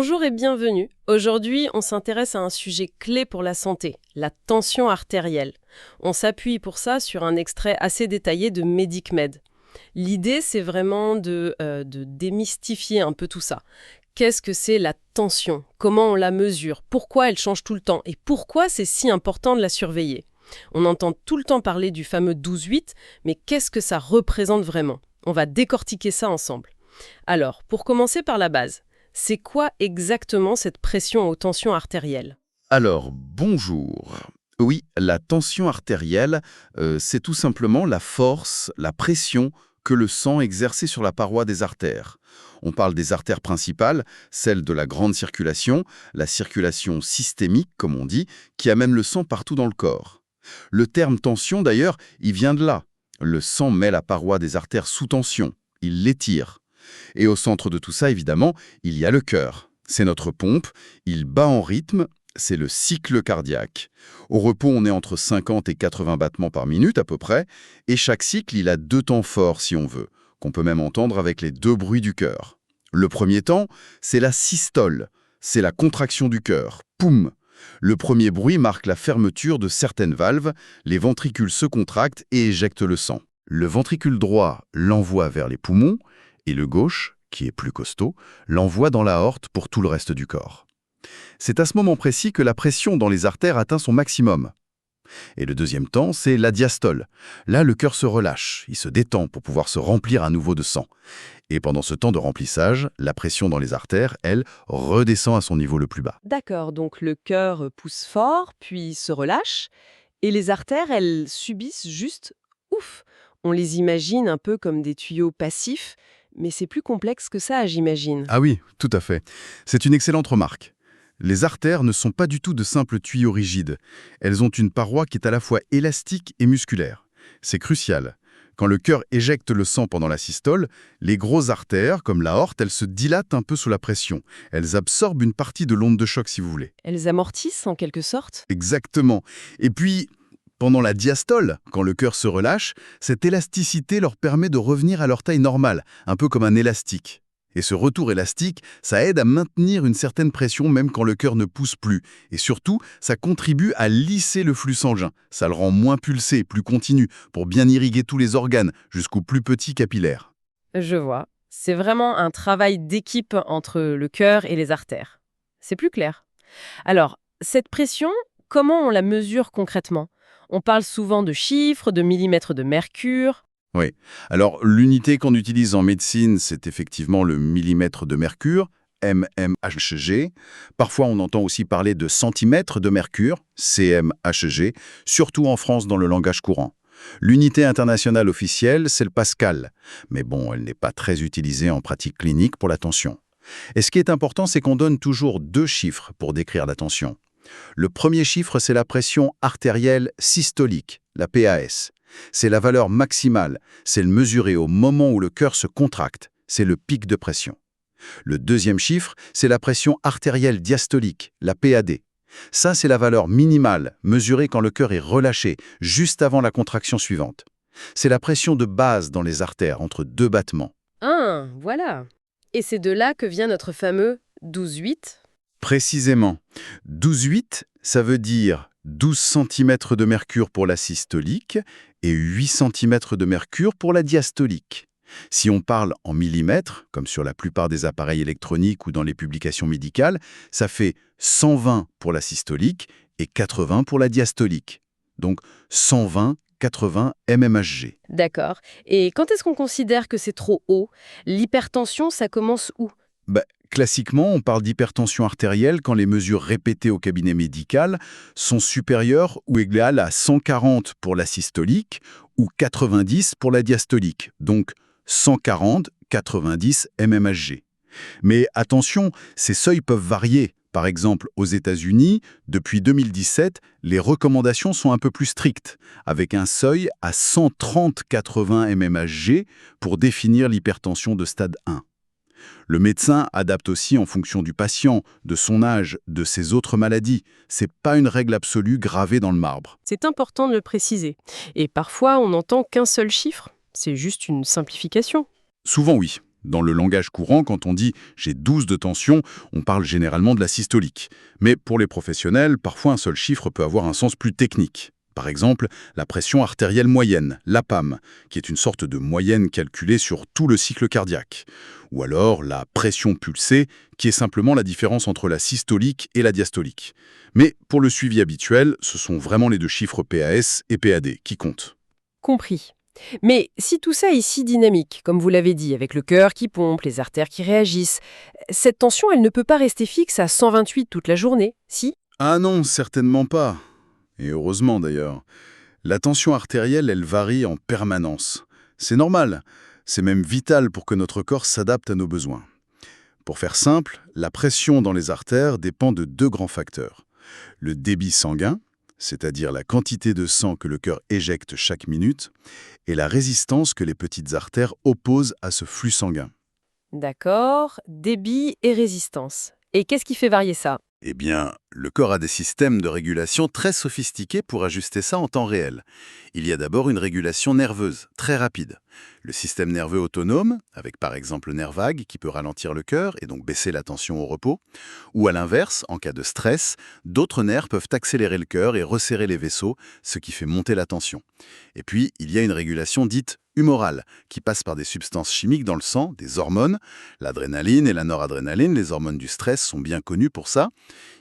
Bonjour et bienvenue. Aujourd'hui, on s'intéresse à un sujet clé pour la santé, la tension artérielle. On s'appuie pour ça sur un extrait assez détaillé de MedicMed. L'idée, c'est vraiment de démystifier un peu tout ça. Qu'est-ce que c'est la tension? Comment on la mesure? Pourquoi elle change tout le temps? Et pourquoi c'est si important de la surveiller? On entend tout le temps parler du fameux 12-8, mais qu'est-ce que ça représente vraiment? On va décortiquer ça ensemble. Alors, pour commencer par la base, c'est quoi exactement cette pression aux tensions artérielles? Alors, bonjour. Oui, la tension artérielle, c'est tout simplement la force, la pression que le sang exerce sur la paroi des artères. On parle des artères principales, celles de la grande circulation, la circulation systémique, comme on dit, qui amène le sang partout dans le corps. Le terme tension, d'ailleurs, il vient de là. Le sang met la paroi des artères sous tension, il l'étire. Et au centre de tout ça, évidemment, il y a le cœur. C'est notre pompe, il bat en rythme, c'est le cycle cardiaque. Au repos, on est entre 50 et 80 battements par minute à peu près, et chaque cycle, il a deux temps forts si on veut, qu'on peut même entendre avec les deux bruits du cœur. Le premier temps, c'est la systole, c'est la contraction du cœur. Poum! Le premier bruit marque la fermeture de certaines valves, les ventricules se contractent et éjectent le sang. Le ventricule droit l'envoie vers les poumons, et le gauche, qui est plus costaud, l'envoie dans l'aorte pour tout le reste du corps. C'est à ce moment précis que la pression dans les artères atteint son maximum. Et le deuxième temps, c'est la diastole. Là, le cœur se relâche, il se détend pour pouvoir se remplir à nouveau de sang. Et pendant ce temps de remplissage, la pression dans les artères, elle, redescend à son niveau le plus bas. D'accord, donc le cœur pousse fort, puis se relâche, et les artères, elles subissent juste ouf. On les imagine un peu comme des tuyaux passifs, mais c'est plus complexe que ça, j'imagine. Ah oui, tout à fait. C'est une excellente remarque. Les artères ne sont pas du tout de simples tuyaux rigides. Elles ont une paroi qui est à la fois élastique et musculaire. C'est crucial. Quand le cœur éjecte le sang pendant la systole, les grosses artères, comme l'aorte, elles se dilatent un peu sous la pression. Elles absorbent une partie de l'onde de choc, si vous voulez. Elles amortissent en quelque sorte? Exactement. Et puis, pendant la diastole, quand le cœur se relâche, cette élasticité leur permet de revenir à leur taille normale, un peu comme un élastique. Et ce retour élastique, ça aide à maintenir une certaine pression même quand le cœur ne pousse plus. Et surtout, ça contribue à lisser le flux sanguin. Ça le rend moins pulsé, plus continu, pour bien irriguer tous les organes, jusqu'aux plus petits capillaires. Je vois. C'est vraiment un travail d'équipe entre le cœur et les artères. C'est plus clair. Alors, cette pression, comment on la mesure concrètement? On parle souvent de chiffres, de millimètres de mercure. Oui. Alors, l'unité qu'on utilise en médecine, c'est effectivement le millimètre de mercure, mmHg. Parfois, on entend aussi parler de centimètre de mercure, cmHg, surtout en France dans le langage courant. L'unité internationale officielle, c'est le pascal. Mais bon, elle n'est pas très utilisée en pratique clinique pour la tension. Et ce qui est important, c'est qu'on donne toujours deux chiffres pour décrire la tension. Le premier chiffre, c'est la pression artérielle systolique, la PAS. C'est la valeur maximale, c'est le mesuré au moment où le cœur se contracte, c'est le pic de pression. Le deuxième chiffre, c'est la pression artérielle diastolique, la PAD. Ça, c'est la valeur minimale, mesurée quand le cœur est relâché, juste avant la contraction suivante. C'est la pression de base dans les artères, entre deux battements. Ah, voilà. Et c'est de là que vient notre fameux 12-8. Précisément. 12,8, ça veut dire 12 cm de mercure pour la systolique et 8 cm de mercure pour la diastolique. Si on parle en millimètres, comme sur la plupart des appareils électroniques ou dans les publications médicales, ça fait 120 pour la systolique et 80 pour la diastolique. Donc 120, 80 mmHg. D'accord. Et quand est-ce qu'on considère que c'est trop haut? L'hypertension, ça commence où? Classiquement, on parle d'hypertension artérielle quand les mesures répétées au cabinet médical sont supérieures ou égales à 140 pour la systolique ou 90 pour la diastolique, donc 140, 90 mmHg. Mais attention, ces seuils peuvent varier. Par exemple, aux États-Unis, depuis 2017, les recommandations sont un peu plus strictes, avec un seuil à 130-80 mmHg pour définir l'hypertension de stade 1. Le médecin adapte aussi en fonction du patient, de son âge, de ses autres maladies. C'est pas une règle absolue gravée dans le marbre. C'est important de le préciser. Et parfois, on n'entend qu'un seul chiffre. C'est juste une simplification. Souvent oui. Dans le langage courant, quand on dit « j'ai 12 de tension », on parle généralement de la systolique. Mais pour les professionnels, parfois un seul chiffre peut avoir un sens plus technique. Par exemple, la pression artérielle moyenne, l'APAM, qui est une sorte de moyenne calculée sur tout le cycle cardiaque. Ou alors la pression pulsée, qui est simplement la différence entre la systolique et la diastolique. Mais pour le suivi habituel, ce sont vraiment les deux chiffres PAS et PAD qui comptent. Compris. Mais si tout ça est si dynamique, comme vous l'avez dit, avec le cœur qui pompe, les artères qui réagissent, cette tension, elle ne peut pas rester fixe à 128 toute la journée, si? Ah non, certainement pas. Et heureusement d'ailleurs. La tension artérielle, elle varie en permanence. C'est normal. C'est même vital pour que notre corps s'adapte à nos besoins. Pour faire simple, la pression dans les artères dépend de deux grands facteurs. Le débit sanguin, c'est-à-dire la quantité de sang que le cœur éjecte chaque minute, et la résistance que les petites artères opposent à ce flux sanguin. D'accord, débit et résistance. Et qu'est-ce qui fait varier ça? Eh bien, le corps a des systèmes de régulation très sophistiqués pour ajuster ça en temps réel. Il y a d'abord une régulation nerveuse, très rapide. Le système nerveux autonome, avec par exemple le nerf vague qui peut ralentir le cœur et donc baisser la tension au repos. Ou à l'inverse, en cas de stress, d'autres nerfs peuvent accélérer le cœur et resserrer les vaisseaux, ce qui fait monter la tension. Et puis, il y a une régulation dite humorale, qui passe par des substances chimiques dans le sang, des hormones. L'adrénaline et la noradrénaline, les hormones du stress, sont bien connues pour ça.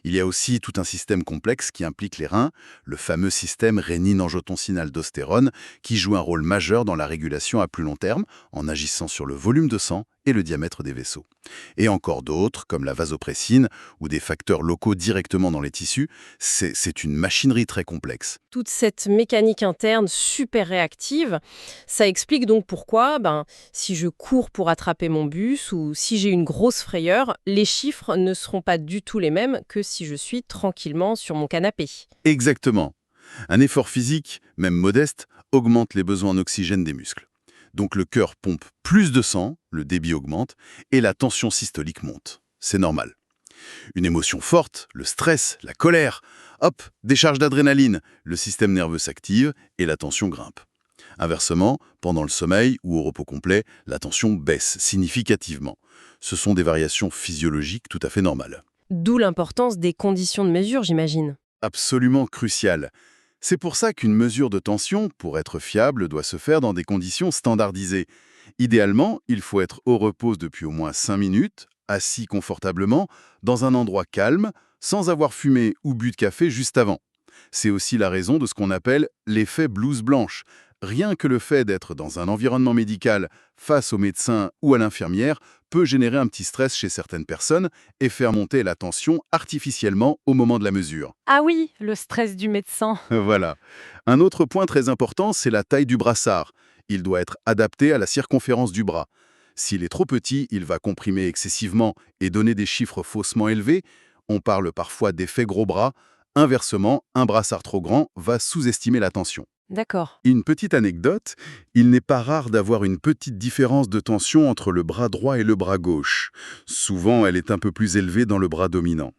Il y a aussi tout un système complexe qui implique les reins, le fameux système rénine-angiotensin-aldostérone, qui joue un rôle majeur dans la régulation à plus long terme, en agissant sur le volume de sang et le diamètre des vaisseaux. Et encore d'autres, comme la vasopressine, ou des facteurs locaux directement dans les tissus, c'est une machinerie très complexe. Toute cette mécanique interne super réactive, ça explique donc pourquoi, si je cours pour attraper mon bus ou si j'ai une grosse frayeur, les chiffres ne seront pas du tout les mêmes que si je suis tranquillement sur mon canapé. Exactement. Un effort physique, même modeste, augmente les besoins en oxygène des muscles. Donc le cœur pompe plus de sang, le débit augmente, et la tension systolique monte. C'est normal. Une émotion forte, le stress, la colère, hop, décharge d'adrénaline, le système nerveux s'active et la tension grimpe. Inversement, pendant le sommeil ou au repos complet, la tension baisse significativement. Ce sont des variations physiologiques tout à fait normales. D'où l'importance des conditions de mesure, j'imagine. Absolument crucial. C'est pour ça qu'une mesure de tension, pour être fiable, doit se faire dans des conditions standardisées. Idéalement, il faut être au repos depuis au moins 5 minutes, assis confortablement, dans un endroit calme, sans avoir fumé ou bu de café juste avant. C'est aussi la raison de ce qu'on appelle l'effet blouse blanche. Rien que le fait d'être dans un environnement médical face au médecin ou à l'infirmière peut générer un petit stress chez certaines personnes et faire monter la tension artificiellement au moment de la mesure. Ah oui, le stress du médecin. Voilà. Un autre point très important, c'est la taille du brassard. Il doit être adapté à la circonférence du bras. S'il est trop petit, il va comprimer excessivement et donner des chiffres faussement élevés. On parle parfois d'effet gros bras. Inversement, un brassard trop grand va sous-estimer la tension. D'accord. Une petite anecdote, il n'est pas rare d'avoir une petite différence de tension entre le bras droit et le bras gauche. Souvent, elle est un peu plus élevée dans le bras dominant.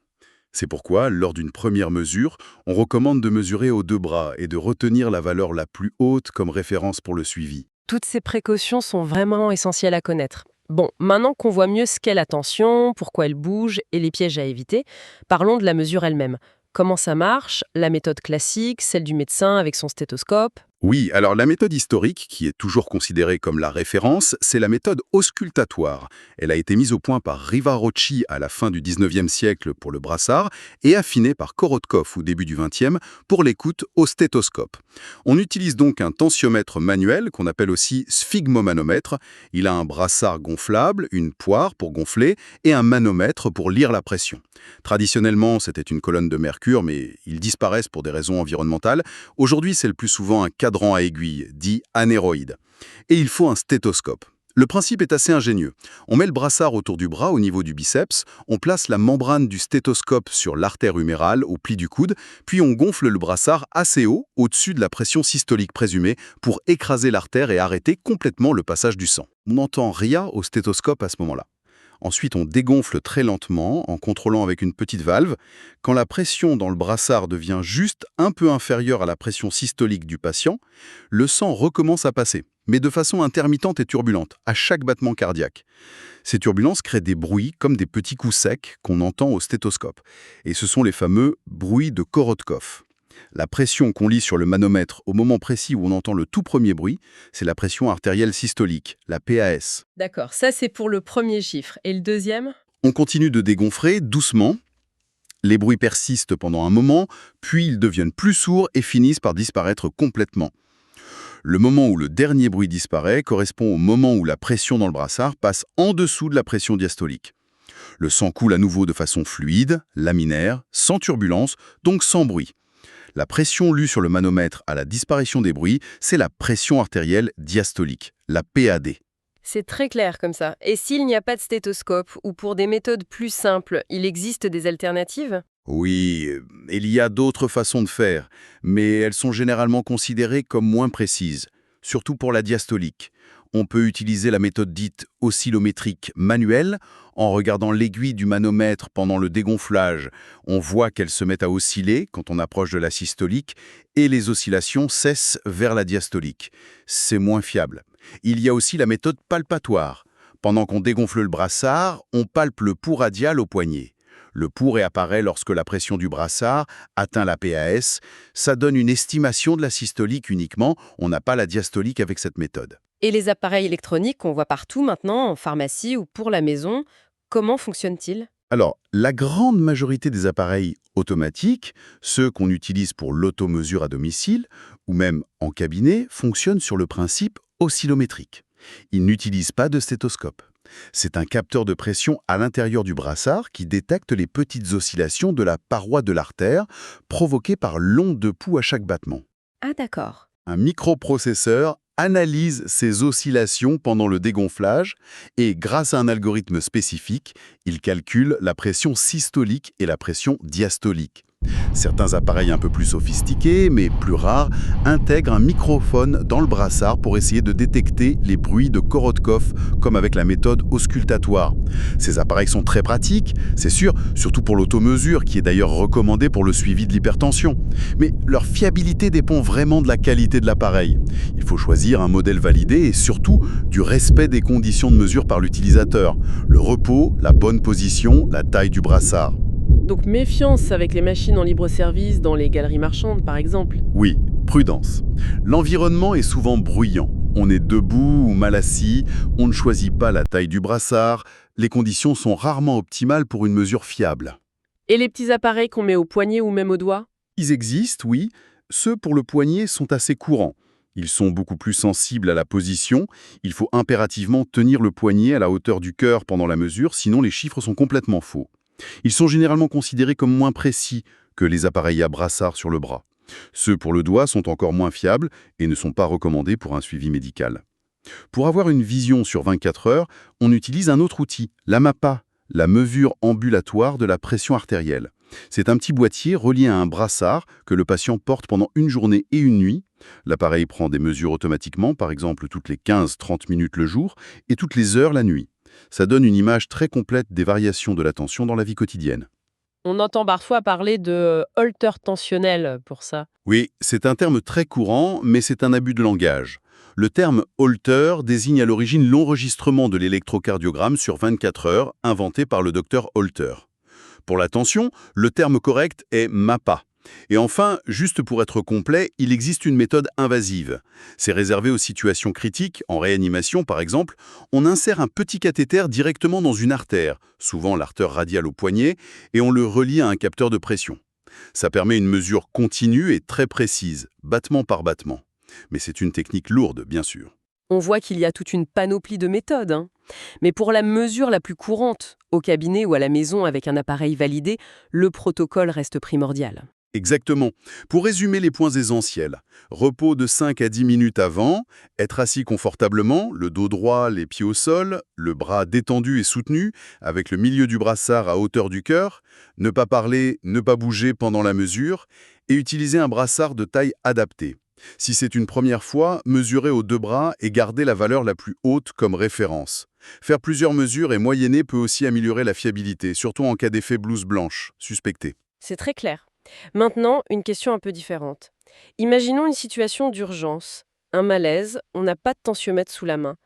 C'est pourquoi, lors d'une première mesure, on recommande de mesurer aux deux bras et de retenir la valeur la plus haute comme référence pour le suivi. Toutes ces précautions sont vraiment essentielles à connaître. Bon, maintenant qu'on voit mieux ce qu'est la tension, pourquoi elle bouge et les pièges à éviter, parlons de la mesure elle-même. Comment ça marche? La méthode classique, celle du médecin avec son stéthoscope? Oui, alors la méthode historique, qui est toujours considérée comme la référence, c'est la méthode auscultatoire. Elle a été mise au point par Rivarocci à la fin du 19e siècle pour le brassard et affinée par Korotkov au début du 20e pour l'écoute au stéthoscope. On utilise donc un tensiomètre manuel qu'on appelle aussi sphygmomanomètre. Il a un brassard gonflable, une poire pour gonfler et un manomètre pour lire la pression. Traditionnellement, c'était une colonne de mercure, mais ils disparaissent pour des raisons environnementales. Aujourd'hui, c'est le plus souvent un cadran à aiguille, dit anéroïde. Et il faut un stéthoscope. Le principe est assez ingénieux. On met le brassard autour du bras au niveau du biceps, on place la membrane du stéthoscope sur l'artère humérale au pli du coude, puis on gonfle le brassard assez haut, au-dessus de la pression systolique présumée, pour écraser l'artère et arrêter complètement le passage du sang. On n'entend rien au stéthoscope à ce moment-là. Ensuite, on dégonfle très lentement en contrôlant avec une petite valve. Quand la pression dans le brassard devient juste un peu inférieure à la pression systolique du patient, le sang recommence à passer. mais de façon intermittente et turbulente, à chaque battement cardiaque. Ces turbulences créent des bruits comme des petits coups secs qu'on entend au stéthoscope. Et ce sont les fameux bruits de Korotkov. La pression qu'on lit sur le manomètre au moment précis où on entend le tout premier bruit, c'est la pression artérielle systolique, la PAS. D'accord, ça c'est pour le premier chiffre. Et le deuxième? On continue de dégonfler doucement. Les bruits persistent pendant un moment, puis ils deviennent plus sourds et finissent par disparaître complètement. Le moment où le dernier bruit disparaît correspond au moment où la pression dans le brassard passe en dessous de la pression diastolique. Le sang coule à nouveau de façon fluide, laminaire, sans turbulence, donc sans bruit. La pression lue sur le manomètre à la disparition des bruits, c'est la pression artérielle diastolique, la PAD. C'est très clair comme ça. Et s'il n'y a pas de stéthoscope, ou pour des méthodes plus simples, il existe des alternatives? Oui, il y a d'autres façons de faire, mais elles sont généralement considérées comme moins précises, surtout pour la diastolique. On peut utiliser la méthode dite oscillométrique manuelle. En regardant l'aiguille du manomètre pendant le dégonflage, on voit qu'elle se met à osciller quand on approche de la systolique et les oscillations cessent vers la diastolique. C'est moins fiable. Il y a aussi la méthode palpatoire. Pendant qu'on dégonfle le brassard, on palpe le pouls radial au poignet. Le pouls réapparaît lorsque la pression du brassard atteint la PAS. Ça donne une estimation de la systolique uniquement, on n'a pas la diastolique avec cette méthode. Et les appareils électroniques qu'on voit partout maintenant, en pharmacie ou pour la maison, comment fonctionnent-ils? Alors, la grande majorité des appareils automatiques, ceux qu'on utilise pour l'automesure à domicile ou même en cabinet, fonctionnent sur le principe oscillométrique. Ils n'utilisent pas de stéthoscope. C'est un capteur de pression à l'intérieur du brassard qui détecte les petites oscillations de la paroi de l'artère provoquées par l'onde de pouls à chaque battement. Ah d'accord. Un microprocesseur analyse ces oscillations pendant le dégonflage et, grâce à un algorithme spécifique, il calcule la pression systolique et la pression diastolique. Certains appareils un peu plus sophistiqués, mais plus rares, intègrent un microphone dans le brassard pour essayer de détecter les bruits de Korotkov, comme avec la méthode auscultatoire. Ces appareils sont très pratiques, c'est sûr, surtout pour l'automesure, qui est d'ailleurs recommandée pour le suivi de l'hypertension. Mais leur fiabilité dépend vraiment de la qualité de l'appareil. Il faut choisir un modèle validé et surtout du respect des conditions de mesure par l'utilisateur. Le repos, la bonne position, la taille du brassard. Donc méfiance avec les machines en libre-service dans les galeries marchandes, par exemple. Oui, prudence. L'environnement est souvent bruyant. On est debout ou mal assis, on ne choisit pas la taille du brassard, les conditions sont rarement optimales pour une mesure fiable. Et les petits appareils qu'on met au poignet ou même au doigt? Ils existent, oui. Ceux pour le poignet sont assez courants. Ils sont beaucoup plus sensibles à la position. Il faut impérativement tenir le poignet à la hauteur du cœur pendant la mesure, sinon les chiffres sont complètement faux. Ils sont généralement considérés comme moins précis que les appareils à brassard sur le bras. Ceux pour le doigt sont encore moins fiables et ne sont pas recommandés pour un suivi médical. Pour avoir une vision sur 24 heures, on utilise un autre outil, la MAPA, la mesure ambulatoire de la pression artérielle. C'est un petit boîtier relié à un brassard que le patient porte pendant une journée et une nuit. L'appareil prend des mesures automatiquement, par exemple toutes les 15-30 minutes le jour et toutes les heures la nuit. Ça donne une image très complète des variations de la tension dans la vie quotidienne. On entend parfois parler de holter tensionnel pour ça. Oui, c'est un terme très courant, mais c'est un abus de langage. Le terme Holter désigne à l'origine l'enregistrement de l'électrocardiogramme sur 24 heures, inventé par le docteur Holter. Pour la tension, le terme correct est MAPA. Et enfin, juste pour être complet, il existe une méthode invasive. C'est réservé aux situations critiques, en réanimation par exemple, on insère un petit cathéter directement dans une artère, souvent l'artère radiale au poignet, et on le relie à un capteur de pression. Ça permet une mesure continue et très précise, battement par battement. Mais c'est une technique lourde, bien sûr. On voit qu'il y a toute une panoplie de méthodes, hein. Mais pour la mesure la plus courante, au cabinet ou à la maison avec un appareil validé, le protocole reste primordial. Exactement. Pour résumer les points essentiels, repos de 5 à 10 minutes avant, être assis confortablement, le dos droit, les pieds au sol, le bras détendu et soutenu, avec le milieu du brassard à hauteur du cœur, ne pas parler, ne pas bouger pendant la mesure, et utiliser un brassard de taille adaptée. Si c'est une première fois, mesurez aux 2 bras et gardez la valeur la plus haute comme référence. Faire plusieurs mesures et moyenner peut aussi améliorer la fiabilité, surtout en cas d'effet blouse blanche, suspecté. C'est très clair. Maintenant, une question un peu différente. Imaginons une situation d'urgence. Un malaise, on n'a pas de tensiomètre sous la main.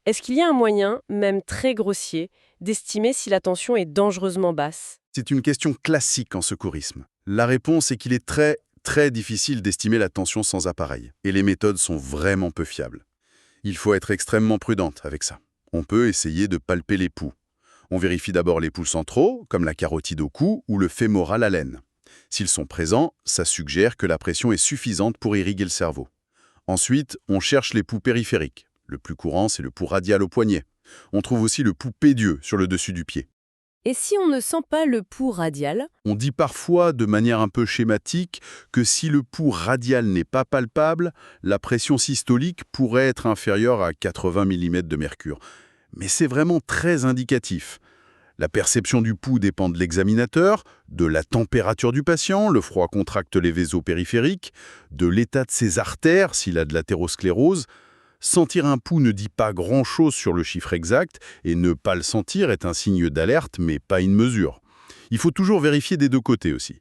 Est-ce qu'il y a un moyen, même très grossier, d'estimer si la tension est dangereusement basse? C'est une question classique en secourisme. La réponse est qu'il est très, très difficile d'estimer la tension sans appareil. Et les méthodes sont vraiment peu fiables. Il faut être extrêmement prudente avec ça. On peut essayer de palper les pouls. On vérifie d'abord les pouls centraux, comme la carotide au cou ou le fémoral à l'aine. S'ils sont présents, ça suggère que la pression est suffisante pour irriguer le cerveau. Ensuite, on cherche les pouls périphériques. Le plus courant, c'est le pouls radial au poignet. On trouve aussi le pouls pédieux sur le dessus du pied. Et si on ne sent pas le pouls radial? On dit parfois, de manière un peu schématique, que si le pouls radial n'est pas palpable, la pression systolique pourrait être inférieure à 80 mm de mercure. Mais c'est vraiment très indicatif. La perception du pouls dépend de l'examinateur, de la température du patient, le froid contracte les vaisseaux périphériques, de l'état de ses artères, s'il a de l'athérosclérose. Sentir un pouls ne dit pas grand-chose sur le chiffre exact, et ne pas le sentir est un signe d'alerte, mais pas une mesure. Il faut toujours vérifier des deux côtés aussi.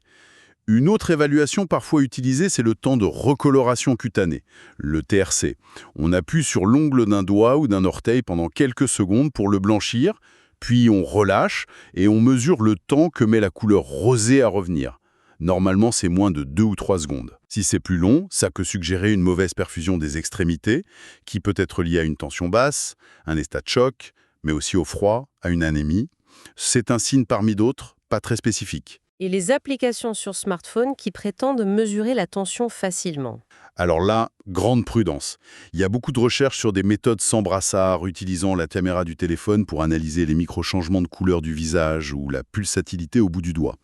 Une autre évaluation parfois utilisée, c'est le temps de recoloration cutanée, le TRC. On appuie sur l'ongle d'un doigt ou d'un orteil pendant quelques secondes pour le blanchir, puis on relâche et on mesure le temps que met la couleur rosée à revenir. Normalement, c'est moins de 2 ou 3 secondes. Si c'est plus long, ça peut suggérer une mauvaise perfusion des extrémités, qui peut être liée à une tension basse, un état de choc, mais aussi au froid, à une anémie. C'est un signe parmi d'autres, pas très spécifique. Et les applications sur smartphone qui prétendent mesurer la tension facilement? Alors là, grande prudence. Il y a beaucoup de recherches sur des méthodes sans brassard, utilisant la caméra du téléphone pour analyser les micro-changements de couleur du visage ou la pulsatilité au bout du doigt.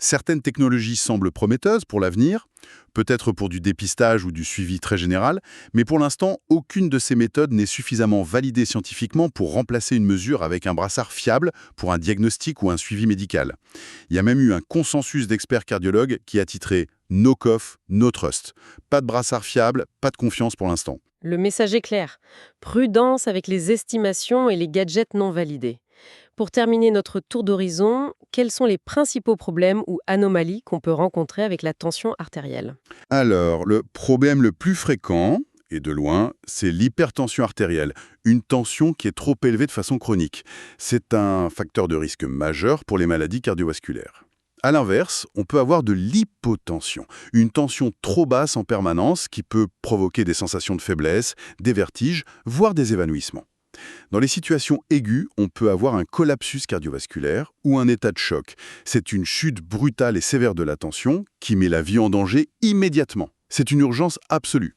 Certaines technologies semblent prometteuses pour l'avenir, peut-être pour du dépistage ou du suivi très général, mais pour l'instant, aucune de ces méthodes n'est suffisamment validée scientifiquement pour remplacer une mesure avec un brassard fiable pour un diagnostic ou un suivi médical. Il y a même eu un consensus d'experts cardiologues qui a titré « No cough, no trust ». Pas de brassard fiable, pas de confiance pour l'instant. Le message est clair. Prudence avec les estimations et les gadgets non validés. Pour terminer notre tour d'horizon, quels sont les principaux problèmes ou anomalies qu'on peut rencontrer avec la tension artérielle? Alors, le problème le plus fréquent, et de loin, c'est l'hypertension artérielle, une tension qui est trop élevée de façon chronique. C'est un facteur de risque majeur pour les maladies cardiovasculaires. À l'inverse, on peut avoir de l'hypotension, une tension trop basse en permanence qui peut provoquer des sensations de faiblesse, des vertiges, voire des évanouissements. Dans les situations aiguës, on peut avoir un collapsus cardiovasculaire ou un état de choc. C'est une chute brutale et sévère de la tension qui met la vie en danger immédiatement. C'est une urgence absolue.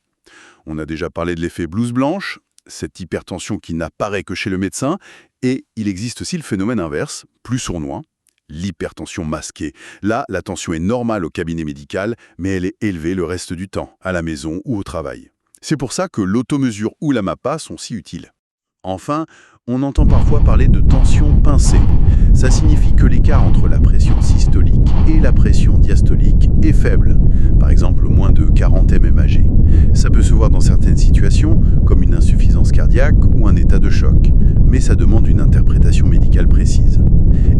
On a déjà parlé de l'effet blouse blanche, cette hypertension qui n'apparaît que chez le médecin, et il existe aussi le phénomène inverse, plus sournois, l'hypertension masquée. Là, la tension est normale au cabinet médical, mais elle est élevée le reste du temps, à la maison ou au travail. C'est pour ça que l'automesure ou la MAPA sont si utiles. Enfin, on entend parfois parler de tension pincée. Ça signifie que l'écart entre la pression systolique et la pression diastolique est faible, par exemple moins de 40 mmHg. Ça peut se voir dans certaines situations, comme une insuffisance cardiaque ou un état de choc, mais ça demande une interprétation médicale précise.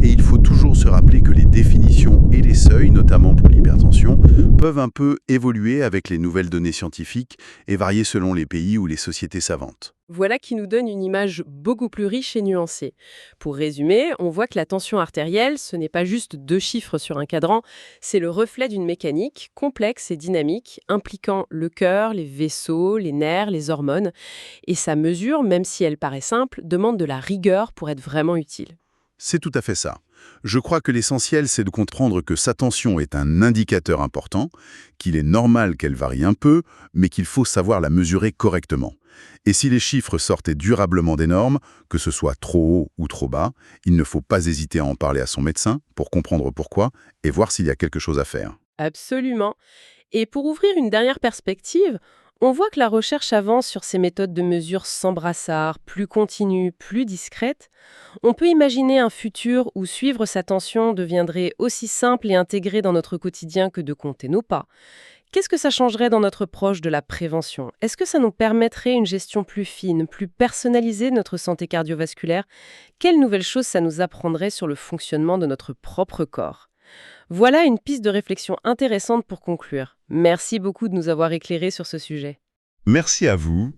Et il faut toujours se rappeler que les définitions et les seuils, notamment pour l'hypertension, peuvent un peu évoluer avec les nouvelles données scientifiques et varier selon les pays ou les sociétés savantes. Voilà qui nous donne une image beaucoup plus riche et nuancée. Pour résumer, on voit que la tension artérielle, ce n'est pas juste 2 chiffres sur un cadran, c'est le reflet d'une mécanique complexe et dynamique, impliquant le cœur, les vaisseaux, les nerfs, les hormones. Et sa mesure, même si elle paraît simple, demande de la rigueur pour être vraiment utile. C'est tout à fait ça. Je crois que l'essentiel, c'est de comprendre que sa tension est un indicateur important, qu'il est normal qu'elle varie un peu, mais qu'il faut savoir la mesurer correctement. Et si les chiffres sortaient durablement des normes, que ce soit trop haut ou trop bas, il ne faut pas hésiter à en parler à son médecin pour comprendre pourquoi et voir s'il y a quelque chose à faire. Absolument. Et pour ouvrir une dernière perspective, on voit que la recherche avance sur ces méthodes de mesure sans brassard, plus continues, plus discrètes. On peut imaginer un futur où suivre sa tension deviendrait aussi simple et intégré dans notre quotidien que de compter nos pas. Qu'est-ce que ça changerait dans notre approche de la prévention? Est-ce que ça nous permettrait une gestion plus fine, plus personnalisée de notre santé cardiovasculaire? Quelles nouvelles choses ça nous apprendrait sur le fonctionnement de notre propre corps? Voilà une piste de réflexion intéressante pour conclure. Merci beaucoup de nous avoir éclairés sur ce sujet. Merci à vous.